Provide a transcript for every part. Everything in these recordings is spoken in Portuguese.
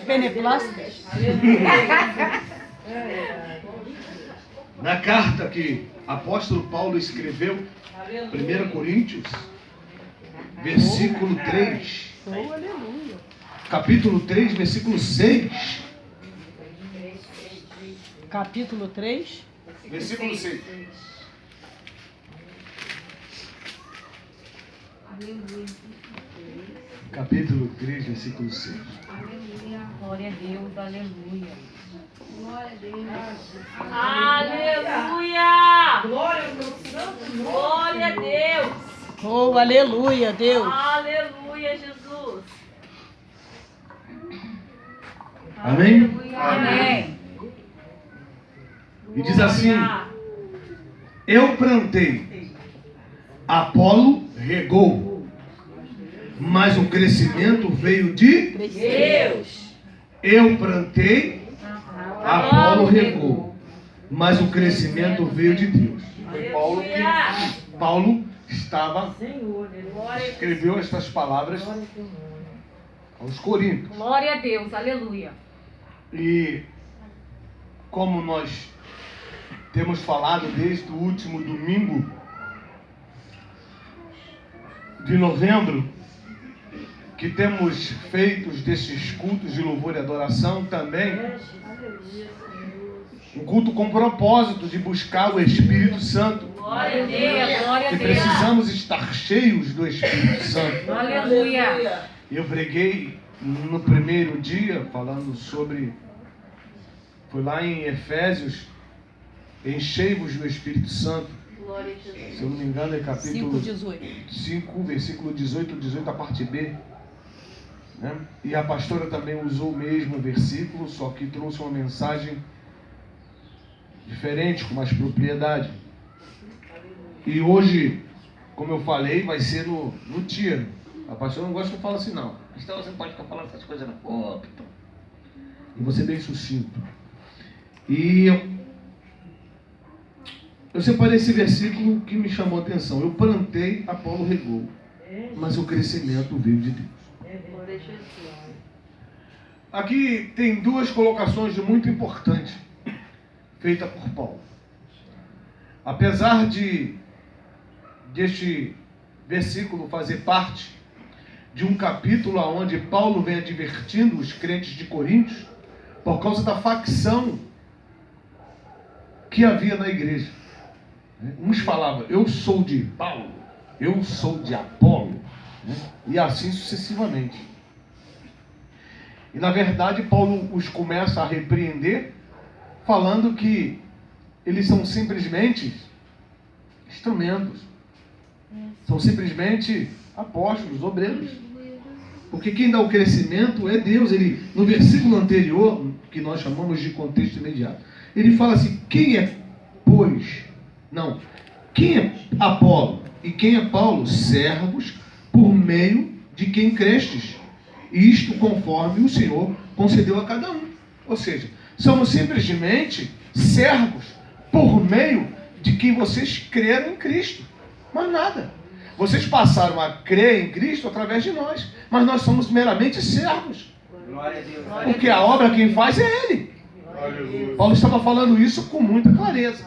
Peneplásticas. Na carta que apóstolo Paulo escreveu, 1 Coríntios, versículo 3. Capítulo 3, versículo 6. Capítulo 3. Versículo 6. Capítulo 3, versículo 6. Glória a Deus, aleluia. Glória a Deus. Aleluia! Glória ao meu santo nome. Glória a Deus. Oh, aleluia, Deus. Aleluia, Jesus. Amém? Amém. E diz assim: eu plantei, Apolo regou, mas o crescimento veio de Deus. Eu plantei, Apolo regou, mas o crescimento veio de Deus. Foi Paulo estava, escreveu estas palavras aos Coríntios. Glória a Deus, aleluia. E como nós temos falado desde o último domingo de novembro, que temos feito desses cultos de louvor e adoração também, um culto com propósito de buscar o Espírito Santo. Glória a Deus, glória a E Deus. precisamos estar cheios do Espírito Santo. Aleluia. Eu preguei no primeiro dia falando sobre, foi lá em Efésios, enchei-vos do Espírito Santo. Glória a Jesus. Se eu não me engano é capítulo 5:18. 5, versículo 18, a parte B. Né? E a pastora também usou o mesmo versículo, só que trouxe uma mensagem diferente, com mais propriedade. E hoje, como eu falei, vai ser no tiro. A pastora não gosta que eu fale assim, não. Então você não pode ficar falando essas coisas, não. Oh, e você bem sucinto. E eu separei esse versículo que me chamou a atenção. Eu plantei, Apolo regou, mas o crescimento veio de Deus. Glória a Jesus. Aqui tem duas colocações muito importantes feitas por Paulo. Apesar deste versículo fazer parte de um capítulo onde Paulo vem advertindo os crentes de Coríntios por causa da facção que havia na igreja. Uns falavam, eu sou de Paulo, eu sou de Apolo, né? E assim sucessivamente. E na verdade Paulo os começa a repreender, falando que eles são simplesmente instrumentos, são simplesmente apóstolos, obreiros. Porque quem dá o crescimento é Deus. Ele, no versículo anterior, que nós chamamos de contexto imediato, ele fala assim, quem é, pois, não, quem é Apolo e quem é Paulo? Servos por meio de quem crestes, isto conforme o Senhor concedeu a cada um. Ou seja, somos simplesmente servos por meio de quem vocês creram em Cristo, mas nada. Vocês passaram a crer em Cristo através de nós, mas nós somos meramente servos. Glória a Deus. Porque a obra quem faz é Ele. Paulo estava falando isso com muita clareza.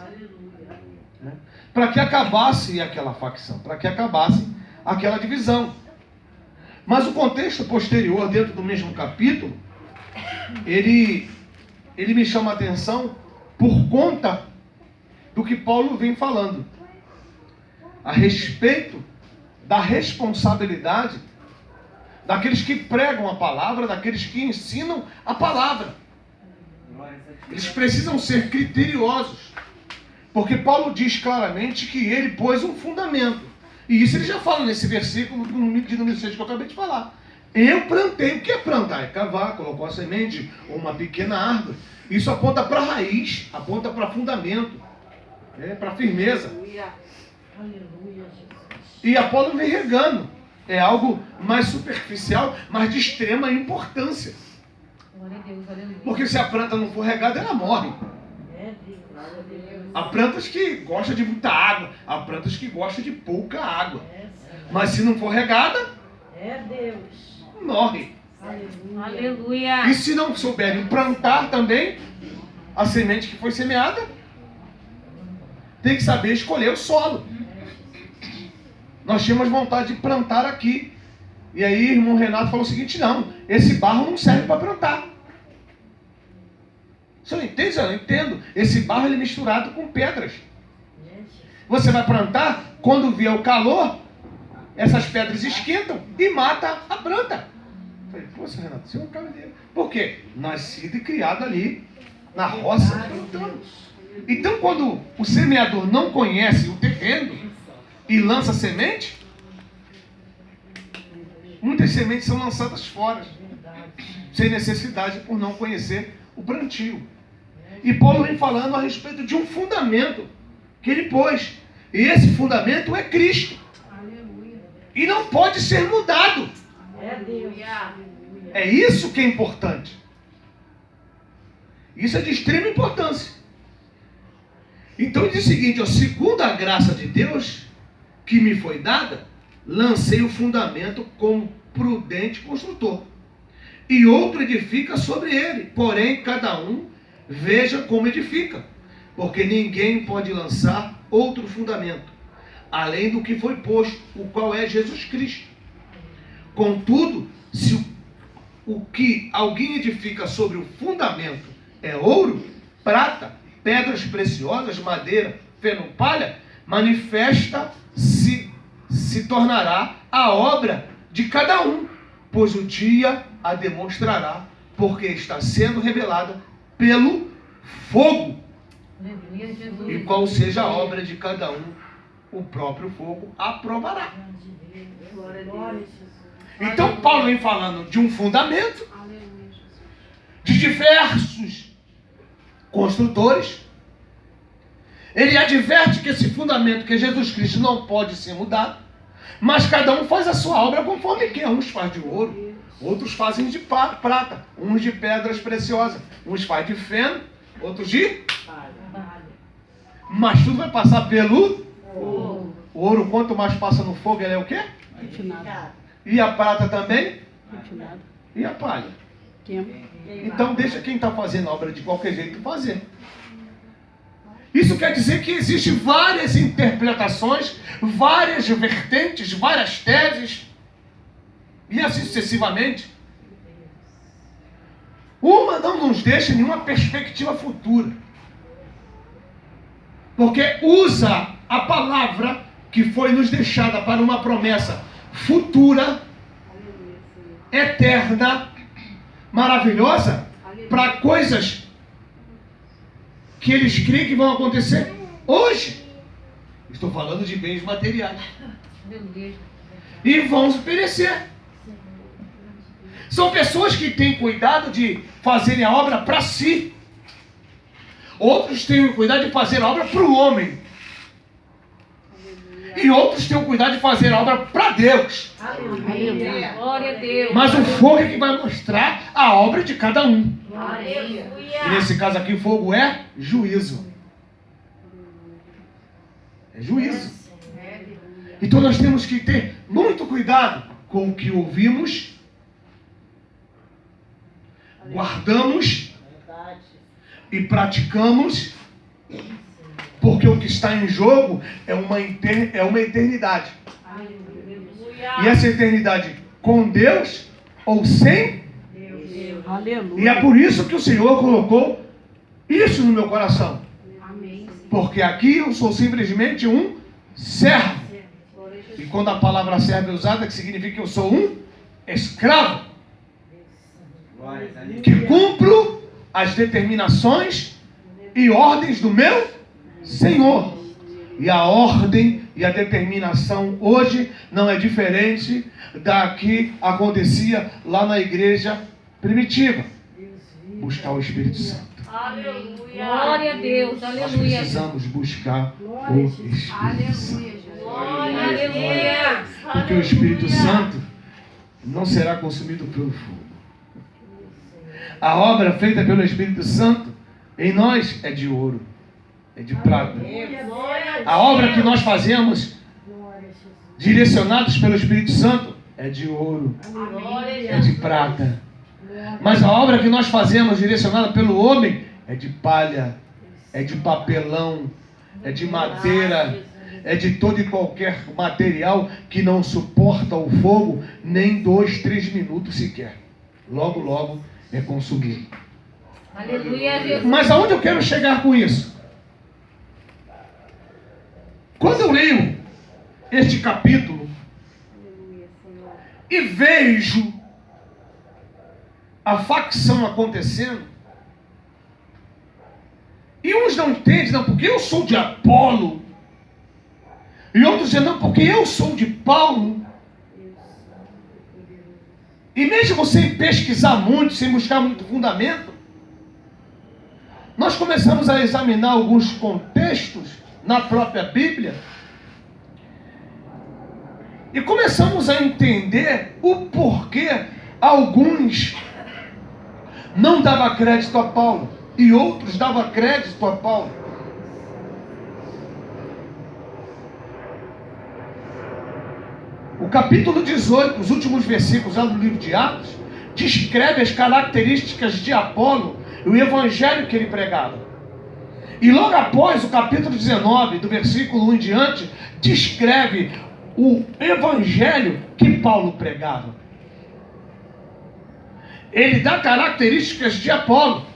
Né? Para que acabasse aquela facção, para que acabasse aquela divisão. Mas o contexto posterior, dentro do mesmo capítulo, ele me chama a atenção por conta do que Paulo vem falando a respeito da responsabilidade daqueles que pregam a palavra, daqueles que ensinam a palavra. Eles precisam ser criteriosos, porque Paulo diz claramente que ele pôs um fundamento, e isso ele já fala nesse versículo de número 6 que eu acabei de falar. Eu plantei. O que é plantar? É cavar, colocar a semente ou uma pequena árvore. Isso aponta para a raiz, aponta para fundamento, para firmeza. Aleluia, Jesus. E Apolo vem regando. É algo mais superficial, mas de extrema importância. Glória a Deus, aleluia. Porque se a planta não for regada, ela morre. Há plantas que gostam de muita água, há plantas que gostam de pouca água. Mas se não for regada, É Deus. morre. Aleluia. E se não souberem plantar também a semente que foi semeada, tem que saber escolher o solo. Nós tínhamos vontade de plantar aqui. E aí o irmão Renato falou o seguinte: não, esse barro não serve para plantar. Você não entende? Eu não entendo. Esse barro ele é misturado com pedras. Você vai plantar, quando vier o calor, essas pedras esquentam e mata a planta. Eu falei, poxa, Renato, você é um cara dele. Por quê? Nascido e criado ali na roça, plantando. Então, quando o semeador não conhece o terreno e lança semente, muitas sementes são lançadas fora, sem necessidade, por não conhecer o plantio. E Paulo vem falando a respeito de um fundamento que ele pôs. E esse fundamento é Cristo. E não pode ser mudado. É isso que é importante. Isso é de extrema importância. Então diz o seguinte, ó, segundo a graça de Deus que me foi dada, lancei o fundamento como prudente construtor. E outro edifica sobre ele. Porém, cada um veja como edifica. Porque ninguém pode lançar outro fundamento, além do que foi posto, o qual é Jesus Cristo. Contudo, se o que alguém edifica sobre o fundamento é ouro, prata, pedras preciosas, madeira, feno, palha, manifesta-se tornará a obra de cada um, pois o dia a demonstrará, porque está sendo revelada pelo fogo. E qual seja a obra de cada um, o próprio fogo aprovará. Então Paulo vem falando de um fundamento, de diversos construtores. Ele adverte que esse fundamento, que é Jesus Cristo, não pode ser mudado, mas cada um faz a sua obra conforme quer. Uns faz de ouro, outros fazem de prata, uns de pedras preciosas, uns faz de feno, outros de mas tudo vai passar pelo fogo. O ouro, quanto mais passa no fogo, ele é o quê? Refinado. E a prata também? Refinado. E a palha? Tempo. Então deixa quem está fazendo a obra de qualquer jeito fazer. Isso quer dizer que existem várias interpretações, várias vertentes, várias teses, e assim sucessivamente. Uma não nos deixa nenhuma perspectiva futura. Porque usa a palavra que foi nos deixada para uma promessa futura, eterna, maravilhosa, para coisas que eles creem que vão acontecer hoje. Estou falando de bens materiais. E vão perecer. São pessoas que têm cuidado de fazerem a obra para si. Outros têm o cuidado de fazer a obra para o homem. E outros têm o cuidado de fazer a obra para Deus. Aleluia. Glória a Deus. Mas o fogo é que vai mostrar a obra de cada um. Aleluia. E nesse caso aqui, o fogo é juízo. É juízo. Então nós temos que ter muito cuidado com o que ouvimos, guardamos e praticamos, porque o que está em jogo é uma eternidade. E essa eternidade com Deus ou sem Deus. Aleluia. E é por isso que o Senhor colocou isso no meu coração. Porque aqui eu sou simplesmente um servo. E quando a palavra servo é usada, que significa que eu sou um escravo. Que cumpro as determinações e ordens do meu Senhor. E a ordem e a determinação hoje não é diferente da que acontecia lá na igreja primitiva. Buscar o Espírito Santo. Aleluia. Glória a Deus. Nós Aleluia. precisamos buscar o Espírito Santo. Aleluia. Porque o Espírito Santo não será consumido pelo fogo. A obra feita pelo Espírito Santo em nós é de ouro, é de prata. A obra que nós fazemos, direcionados pelo Espírito Santo, é de ouro, Glória a é de Jesus. prata. Mas a obra que nós fazemos, direcionada pelo homem, é de palha, é de papelão, é de madeira, é de todo e qualquer material que não suporta o fogo nem 2, 3 minutos sequer. Logo, logo é consumido. Aleluia, Jesus. Mas aonde eu quero chegar com isso? Quando eu leio este capítulo e vejo a facção acontecendo, e uns não entendem, não, porque eu sou de Apolo, e outros dizem, não, porque eu sou de Paulo. E mesmo sem pesquisar muito, sem buscar muito fundamento, nós começamos a examinar alguns contextos na própria Bíblia e começamos a entender o porquê alguns não davam crédito a Paulo e outros davam crédito a Paulo. O capítulo 18, os últimos versículos lá do livro de Atos, descreve as características de Apolo e o evangelho que ele pregava. E logo após, o capítulo 19, do versículo 1 em diante, descreve o evangelho que Paulo pregava. Ele dá características de Apolo.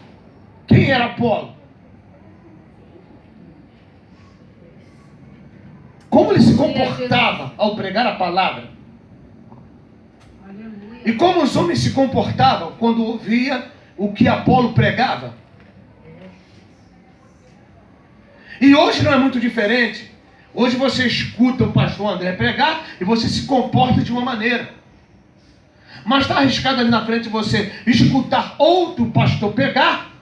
Quem era Apolo? Como ele se comportava ao pregar a palavra? E como os homens se comportavam quando ouvia o que Apolo pregava? E hoje não é muito diferente. Hoje você escuta o pastor André pregar e você se comporta de uma maneira. Mas está arriscado ali na frente de você escutar outro pastor pregar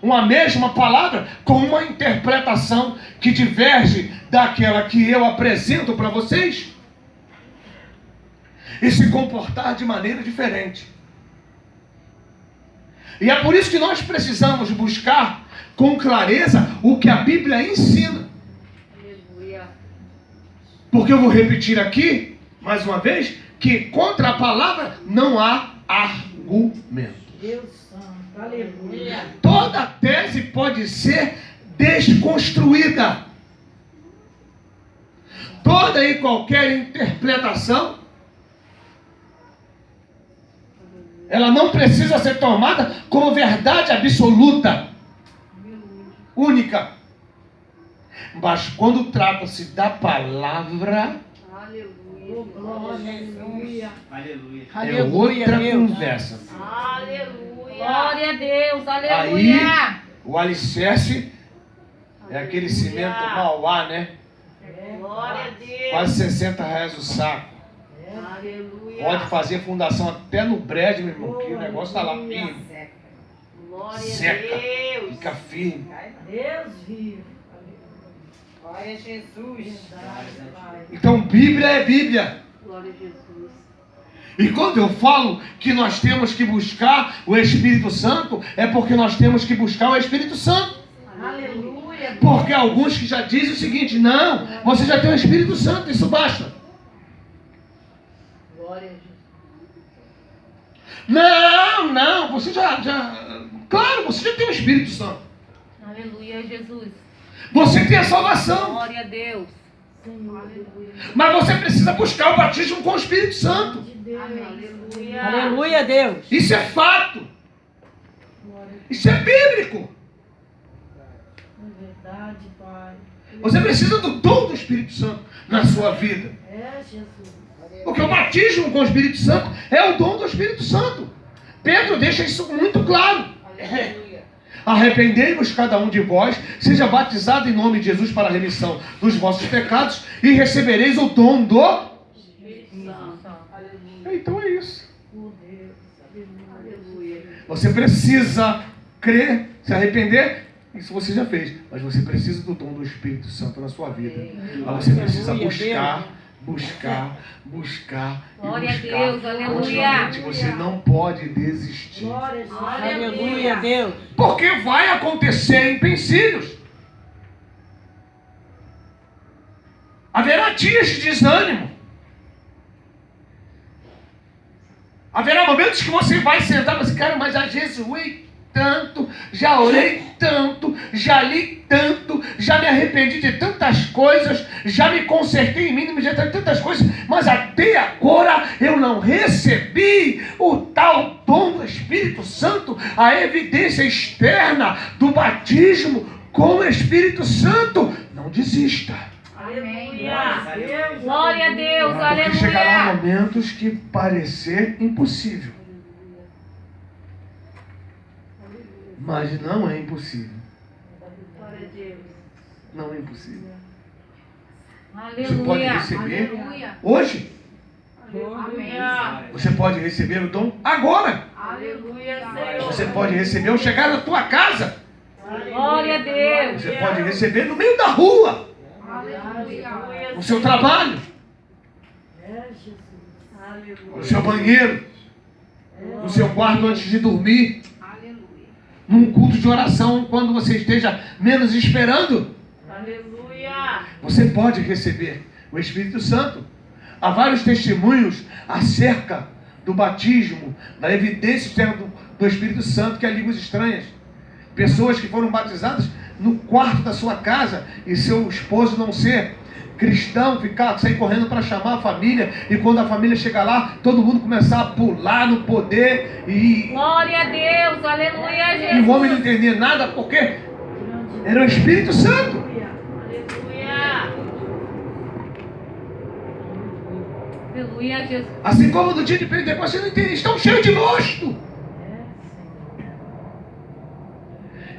uma mesma palavra com uma interpretação que diverge daquela que eu apresento para vocês e se comportar de maneira diferente. E é por isso que nós precisamos buscar com clareza o que a Bíblia ensina. Aleluia. Porque eu vou repetir aqui, mais uma vez, que contra a palavra não há argumento. Deus santo. Aleluia. Toda tese pode ser desconstruída. Toda e qualquer interpretação, ela não precisa ser tomada como verdade absoluta, única. Mas quando trata-se da palavra, Aleluia. Aleluia. Aleluia. é outra conversa. Aleluia. Glória a Deus. Aí, Aleluia. o alicerce é aquele cimento Mauá, né? Glória a Deus. Quase R$60 o saco. Aleluia. Pode fazer fundação até no brejo, meu irmão, que o negócio está lá firme. Glória Seca. a Deus. Fica firme. Deus vivo. Glória a Jesus. Então, Bíblia é Bíblia. Glória a Jesus. E quando eu falo que nós temos que buscar o Espírito Santo, é porque nós temos que buscar o Espírito Santo. Aleluia. Porque alguns que já dizem o seguinte, não, você já tem o Espírito Santo, isso basta. Glória a Jesus. Não, você já... Claro, você já tem o Espírito Santo. Aleluia, Jesus. Você tem a salvação. Glória a Deus. Mas você precisa buscar o batismo com o Espírito Santo. Aleluia. Aleluia, Deus. Isso é fato. Isso é bíblico. É verdade, Pai. Você precisa do dom do Espírito Santo na sua vida. É, Jesus. Porque o batismo com o Espírito Santo é o dom do Espírito Santo. Pedro deixa isso muito claro. Aleluia. Arrependei-vos cada um de vós, seja batizado em nome de Jesus para a remissão dos vossos pecados e recebereis o dom do... Então é isso. Oh, Deus. Aleluia. Você precisa crer, se arrepender, isso você já fez. Mas você precisa do dom do Espírito Santo na sua vida. Mas você precisa buscar e Glória a buscar. Deus, aleluia. Continuamente. Você não pode desistir. Glória a Jesus. Aleluia. Deus. Porque vai acontecer empecilhos. Haverá dias de desânimo. Haverá momentos que você vai sentar e dizer, cara, mas já jejuei tanto, já orei tanto, já li tanto, já me arrependi de tantas coisas, já me consertei em mim, me de tantas coisas, mas até agora eu não recebi o tal dom do Espírito Santo, a evidência externa do batismo com o Espírito Santo. Não desista. Aleluia. Glória a Deus, Porque chegará aleluia. momentos que parecer impossível. Mas não é impossível. Glória a Deus. Não é impossível. Aleluia. Você pode receber Aleluia. hoje. Aleluia. Você pode receber o dom agora. Aleluia, Senhor. Você pode receber ao chegar na tua casa. Glória a Deus. Você pode receber no meio da rua, no seu trabalho, É, Jesus. no seu banheiro, no seu quarto antes de dormir, num culto de oração quando você esteja menos esperando. Aleluia. Você pode receber o Espírito Santo. Há vários testemunhos acerca do batismo, da evidência externa do Espírito Santo, que é línguas estranhas. Pessoas que foram batizadas no quarto da sua casa e seu esposo não ser cristão, sair correndo para chamar a família, e quando a família chegar lá, todo mundo começar a pular no poder e Glória a Deus, aleluia, o homem não Jesus. entender nada, porque era o Espírito Santo. Aleluia. Aleluia, Jesus. Assim como no dia de Pentecostes, não entende, estão cheios de mosto.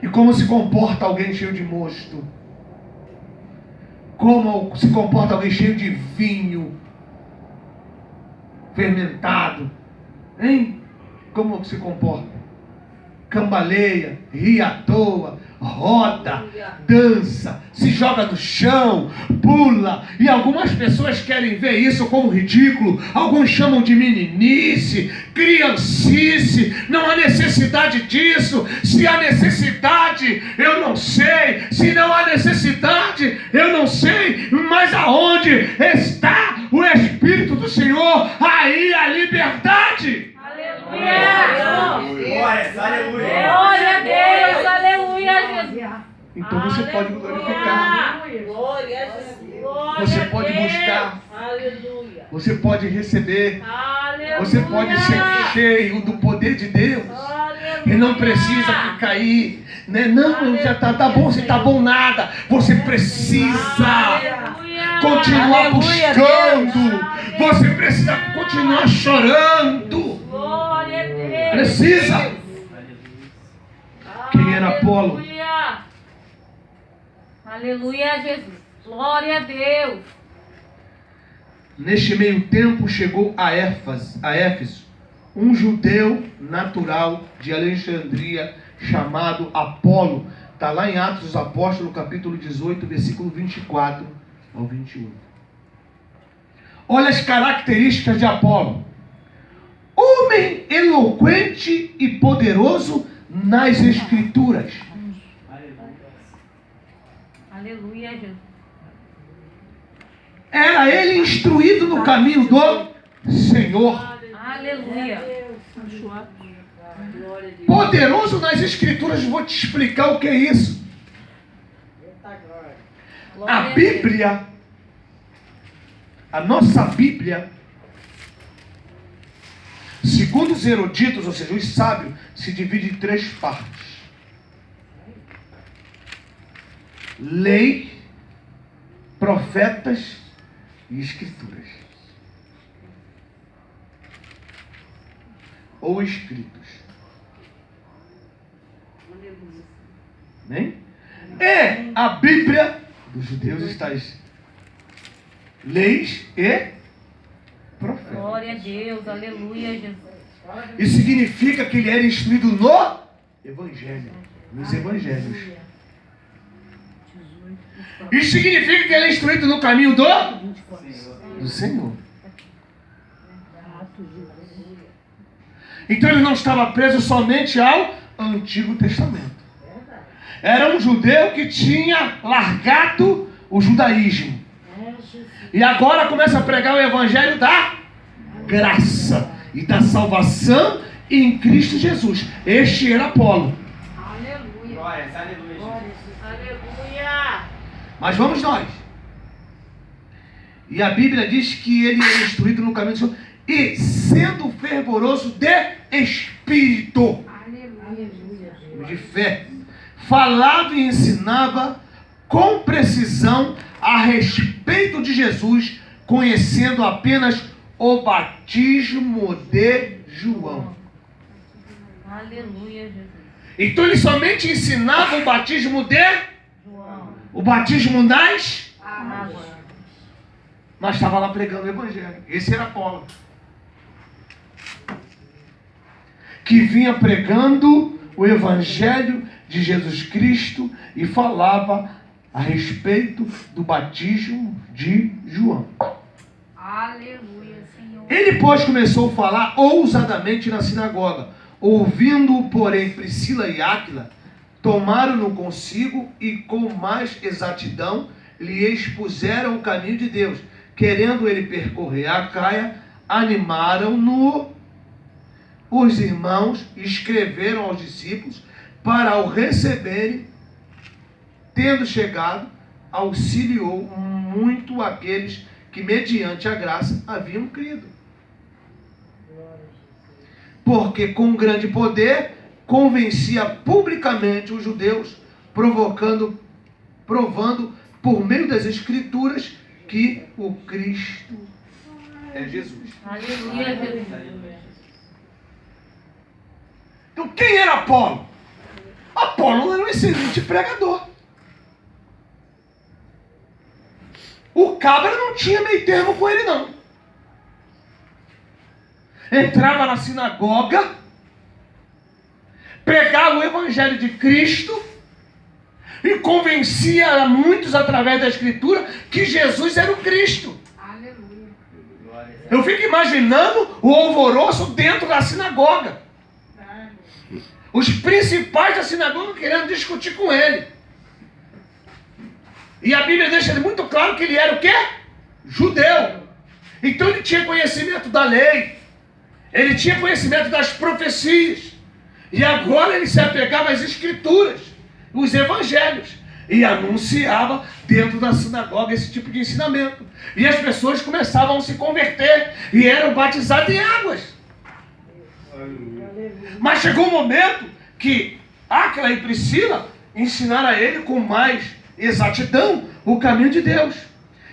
E como se comporta alguém cheio de mosto? Como se comporta alguém cheio de vinho fermentado? Hein? Como se comporta? Cambaleia, ri à toa, roda, dança, se joga no chão, pula. E algumas pessoas querem ver isso como ridículo. Alguns chamam de meninice, criancice. Não há necessidade disso. Se há necessidade, eu não sei. Se não há necessidade, eu não sei. Mas aonde está o Espírito do Senhor, aí a liberdade. Aleluia. Aleluia. Glória a Deus, aleluia, Jesus. Então você pode glorificar. Glória a Jesus. Glória Você a pode Deus. buscar. Aleluia. Você pode receber. Aleluia. Você pode ser cheio do poder de Deus. Aleluia. E não precisa ficar aí, né? Não, já tá bom, você tá bom nada. Você precisa Aleluia. continuar Aleluia, buscando. Você precisa continuar chorando. Glória a Deus. Precisa. Quem era Apolo? Aleluia. Aleluia, Jesus. Glória a Deus. Neste meio tempo chegou a Éfeso, um judeu natural de Alexandria chamado Apolo. Está lá em Atos dos Apóstolos, capítulo 18, versículo 24 ao 21. Olha as características de Apolo. Homem eloquente e poderoso nas Escrituras. Aleluia, Jesus. Era ele instruído no caminho do Senhor. Aleluia. Glória a Deus. Poderoso nas Escrituras. Vou te explicar o que é isso. A Bíblia, a nossa Bíblia, segundo os eruditos, ou seja, os sábios, se divide em 3 partes: lei, profetas e escrituras, ou escritos. Amém? É a Bíblia dos judeus está leis e profetas. Glória a Deus, aleluia, Jesus. Isso significa que ele era instruído no Evangelho, nos Evangelhos. Isso significa que ele é instruído no caminho do Senhor. Então ele não estava preso somente ao Antigo Testamento. Era um judeu que tinha largado o judaísmo. E agora começa a pregar o Evangelho da graça. e da salvação em Cristo Jesus. Este era Apolo. Aleluia. Glória, aleluia. Aleluia. Mas vamos nós. E a Bíblia diz que ele é instruído no caminho do Senhor e sendo fervoroso de espírito, de fé, falava e ensinava com precisão a respeito de Jesus, conhecendo apenas o batismo de João. Aleluia, Jesus. Então ele somente ensinava o batismo de João. o batismo das, Água. mas estava lá pregando o evangelho. Esse era Apolo, que vinha pregando o evangelho de Jesus Cristo e falava a respeito do batismo de João. Aleluia, Senhor. Ele, pois, começou a falar ousadamente na sinagoga. Ouvindo, porém, Priscila e Áquila, tomaram-no consigo e com mais exatidão lhe expuseram o caminho de Deus. Querendo ele percorrer a Caia, animaram-no os irmãos, escreveram aos discípulos para o receberem. Tendo chegado, auxiliou muito aqueles que, mediante a graça, haviam crido. Porque com grande poder convencia publicamente os judeus, provando por meio das Escrituras que o Cristo é Jesus. Aleluia, Jesus. Então quem era Apolo? Apolo era um excelente pregador. O cabra não tinha meio termo com ele, não. Entrava na sinagoga, pregava o evangelho de Cristo e convencia a muitos através da Escritura que Jesus era o Cristo. Aleluia. Eu fico imaginando o alvoroço dentro da sinagoga. Os principais da sinagoga querendo discutir com ele. E a Bíblia deixa muito claro que ele era o quê? Judeu. Então ele tinha conhecimento da lei. Ele tinha conhecimento das profecias. E agora ele se apegava às Escrituras, os Evangelhos. E anunciava dentro da sinagoga esse tipo de ensinamento. E as pessoas começavam a se converter e eram batizadas em águas. Mas chegou um momento que Áquila e Priscila ensinaram a ele com mais exatidão o caminho de Deus.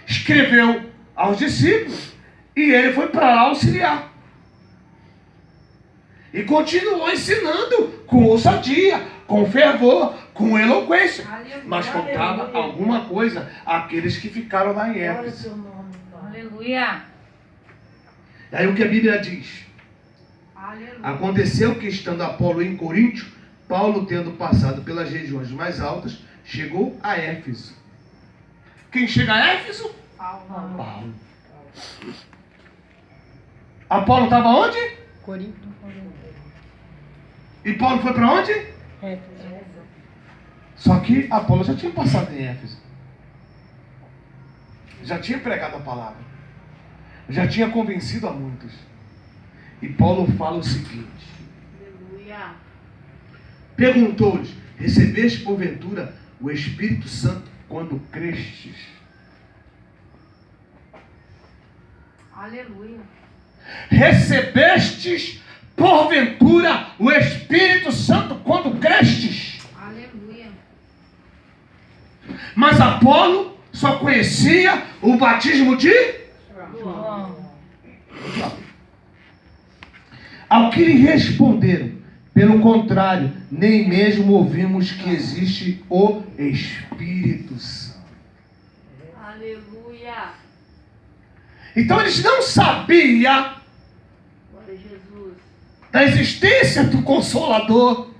Escreveu aos discípulos e ele foi para lá auxiliar. E continuou ensinando com ousadia, com fervor, com eloquência. Mas faltava alguma coisa àqueles que ficaram lá em Glória ao Éfeso. seu nome, Pai. Aleluia. Aí o que a Bíblia diz? Aleluia. Aconteceu que, estando Apolo em Coríntio, Paulo, tendo passado pelas regiões mais altas, chegou a Éfeso. Quem chega a Éfeso? Paulo. Apolo estava onde? Corinto. E Paulo foi para onde? Só que Apolo já tinha passado em Éfeso. Já tinha pregado a palavra. Já tinha convencido a muitos. E Paulo fala o seguinte. Aleluia. Perguntou-lhes: recebeste porventura o Espírito Santo quando crestes? Aleluia. Recebestes porventura o Espírito Santo quando crestes? Aleluia. Mas Apolo só conhecia o batismo de... João. Ao que lhe responderam: pelo contrário, nem mesmo ouvimos que existe o Espírito Santo. Aleluia. Então eles não sabiam Glória a Jesus. da existência do Consolador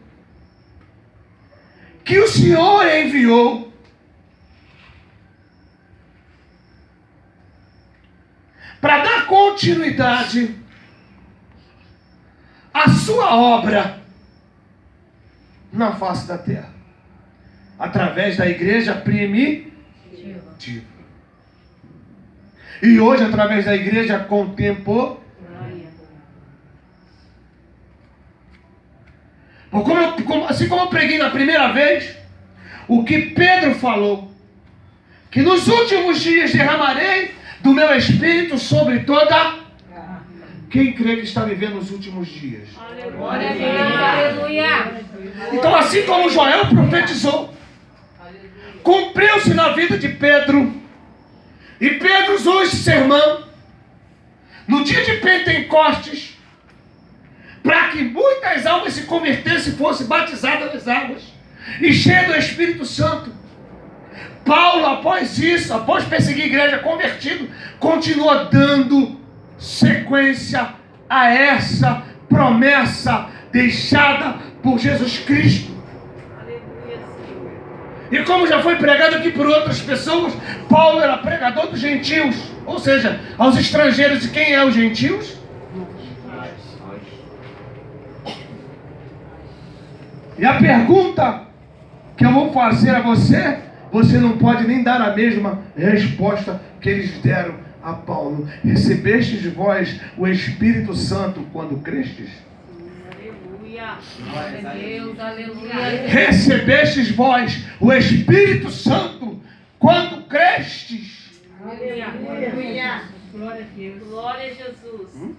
que o Senhor enviou para dar continuidade à sua obra na face da terra, através da igreja primitiva. E hoje, através da igreja contemporânea. Assim como eu preguei na primeira vez, o que Pedro falou, que nos últimos dias derramarei do meu Espírito sobre toda... Quem crê que está vivendo os últimos dias? Glória a Deus, aleluia. Então, assim como Joel profetizou, cumpriu-se na vida de Pedro. E Pedro usou esse sermão no dia de Pentecostes para que muitas almas se convertessem e fossem batizadas nas águas e cheias do Espírito Santo. Paulo, após isso, após perseguir a igreja convertido, continua dando sequência a essa promessa deixada por Jesus Cristo. E como já foi pregado aqui por outras pessoas, Paulo era pregador dos gentios, ou seja, aos estrangeiros. E quem é os gentios? E a pergunta que eu vou fazer a você, você não pode nem dar a mesma resposta que eles deram a Paulo. Recebestes vós o Espírito Santo quando crestes? Aleluia. Glória a Deus, aleluia. Recebestes vós o Espírito Santo quando crestes? Aleluia. Glória a Deus. Glória a Jesus.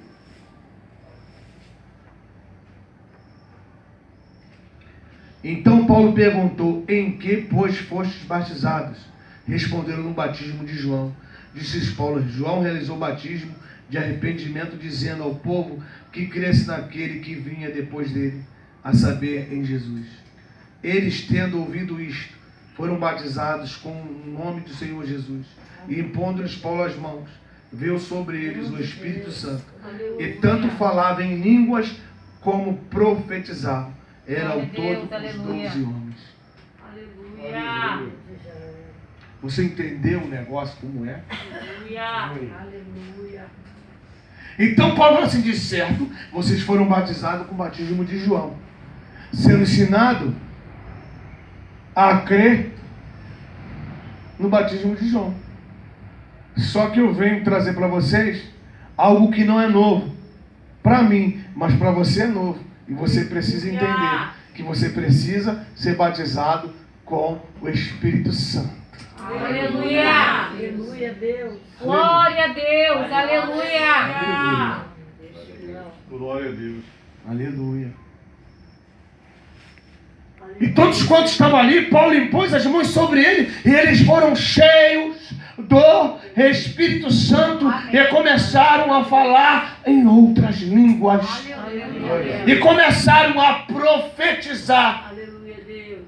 Então Paulo perguntou: em que, pois, fostes batizados? Responderam: no batismo de João. Disse Paulo: João realizou o batismo de arrependimento, dizendo ao povo que cresce naquele que vinha depois dele, a saber, em Jesus. Eles, tendo ouvido isto, foram batizados com o nome do Senhor Jesus. E impondo-lhes Paulo as mãos, veio sobre eles o Espírito Santo. E tanto falava em línguas como profetizavam. Era ao todo os 12 homens. Aleluia. Você entendeu o negócio como é? Aleluia. Então Paulo falou assim: de certo, vocês foram batizados com o batismo de João, sendo ensinado a crer no batismo de João. Só que eu venho trazer para vocês algo que não é novo para mim, mas para você é novo. E você precisa entender que você precisa ser batizado com o Espírito Santo. Aleluia. Aleluia, Deus. Glória a Deus, aleluia. Glória a Deus. Aleluia. E todos quantos estavam ali, Paulo impôs as mãos sobre ele, e eles foram cheios do Espírito Santo. Amém. E começaram a falar em outras línguas. Aleluia. E começaram a profetizar. Aleluia, Deus.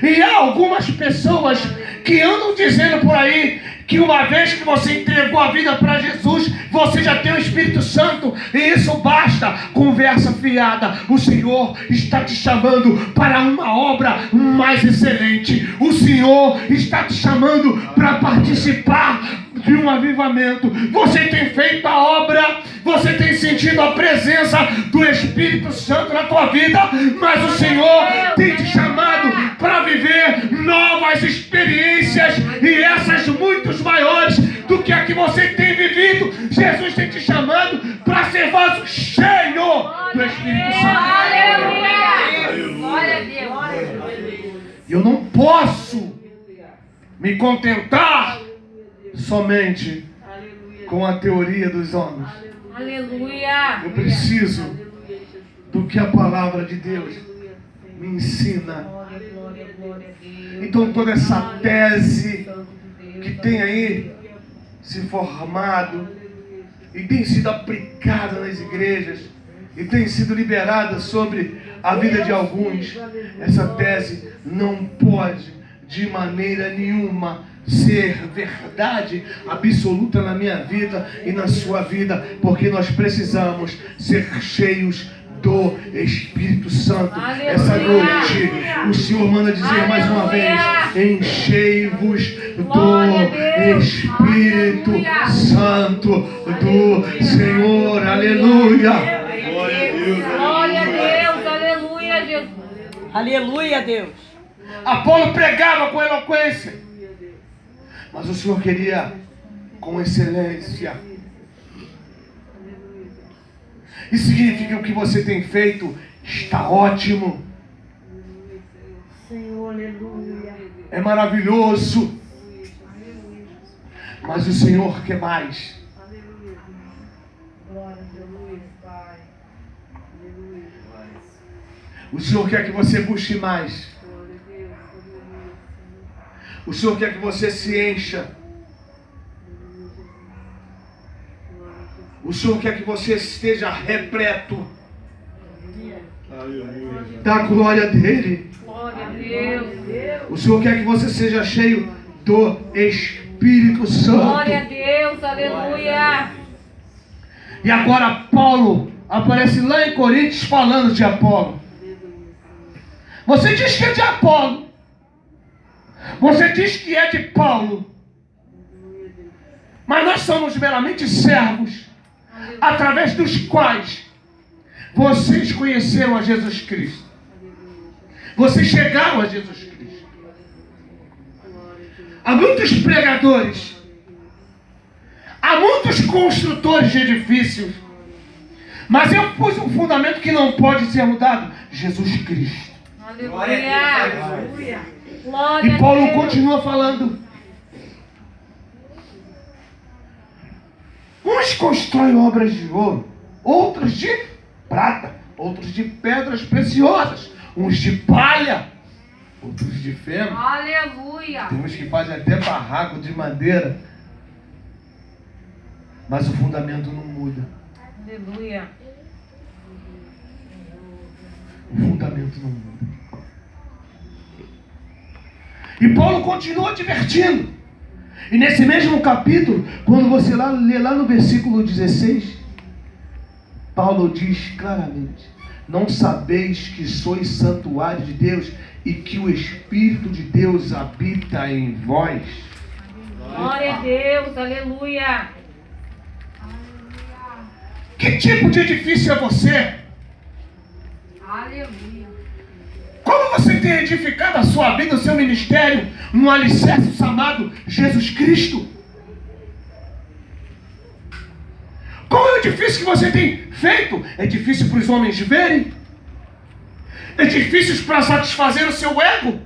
E há algumas pessoas que andam dizendo por aí que uma vez que você entregou a vida para Jesus, você já tem o Espírito Santo e isso basta. Conversa fiada. O Senhor está te chamando para uma obra mais excelente. O Senhor está te chamando para participar de um avivamento. Você tem feito a obra, você tem sentido a presença do Espírito Santo na tua vida, mas o Senhor tem te chamado para viver novas experiências, e essas muitos maiores do que a que você tem vivido. Jesus tem te chamando para ser vaso cheio do Espírito Santo. Aleluia. Glória a Deus. Eu não posso me contentar somente com a teoria dos homens. Aleluia. Eu preciso do que a palavra de Deus me ensina. Então toda essa tese que tem aí se formado e tem sido aplicada nas igrejas e tem sido liberada sobre a vida de alguns, essa tese não pode de maneira nenhuma ser verdade absoluta na minha vida e na sua vida, porque nós precisamos ser cheios do Espírito Santo. Aleluia. Essa noite o Senhor manda dizer mais uma vez: enchei-vos do Espírito Santo do Senhor. Aleluia. Glória a Deus. Glória a Deus, aleluia, Jesus. Aleluia, Deus. Apolo pregava com eloquência, mas o Senhor queria com excelência. Isso significa que o que você tem feito está ótimo, Senhor, aleluia. é maravilhoso, mas o Senhor quer mais. Glória a Deus, Pai. Aleluia. O Senhor quer que você busque mais. Glória a Deus, aleluia. O Senhor quer que você se encha. O Senhor quer que você esteja repleto Aleluia. da glória dele. Glória a Deus. O Senhor quer que você seja cheio do Espírito Glória a Santo. Deus. Aleluia. E agora Paulo aparece lá em Coríntios falando de Apolo. Você diz que é de Apolo. Você diz que é de Paulo. Mas nós somos meramente servos, através dos quais vocês conheceram a Jesus Cristo. Vocês chegaram a Jesus Cristo. Há muitos pregadores, há muitos construtores de edifícios, mas eu pus um fundamento que não pode ser mudado: Jesus Cristo. Aleluia. Glória E Paulo a Deus. continua falando. Uns constroem obras de ouro, outros de prata, outros de pedras preciosas, uns de palha, outros de feno. Aleluia. Tem uns que fazem até barraco de madeira. Mas o fundamento não muda. Aleluia. O fundamento não muda. E Paulo continua advertindo. E nesse mesmo capítulo, quando você lê lá no versículo 16, Paulo diz claramente: não sabeis que sois santuário de Deus e que o Espírito de Deus habita em vós? Glória a Deus. Aleluia. Que tipo de edifício é você? Aleluia. Como você tem edificado a sua vida, o seu ministério, num alicerce chamado Jesus Cristo? Qual é o edifício que você tem feito? Edifício para os homens verem? Edifícios para satisfazer o seu ego?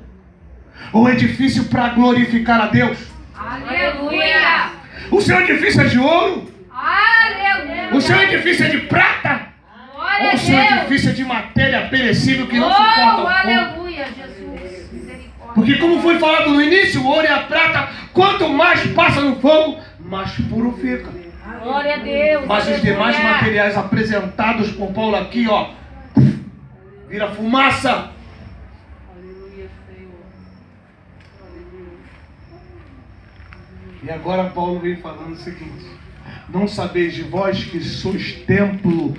Ou edifício para glorificar a Deus? Aleluia. O seu edifício é de ouro? Aleluia. O seu edifício é de prata? Glória Ou a o seu Deus. edifício é de matéria perecível que não Oh, suporta o fogo? Aleluia, Jesus. Misericórdia. Porque como foi falado no início, o ouro e a prata, quanto mais passa no fogo, mais puro fica. Glória a Deus. Mas os Aleluia. demais materiais apresentados por Paulo aqui, ó, vira fumaça. Aleluia, Senhor. Aleluia. E agora Paulo vem falando o seguinte: não sabeis de vós que sois templo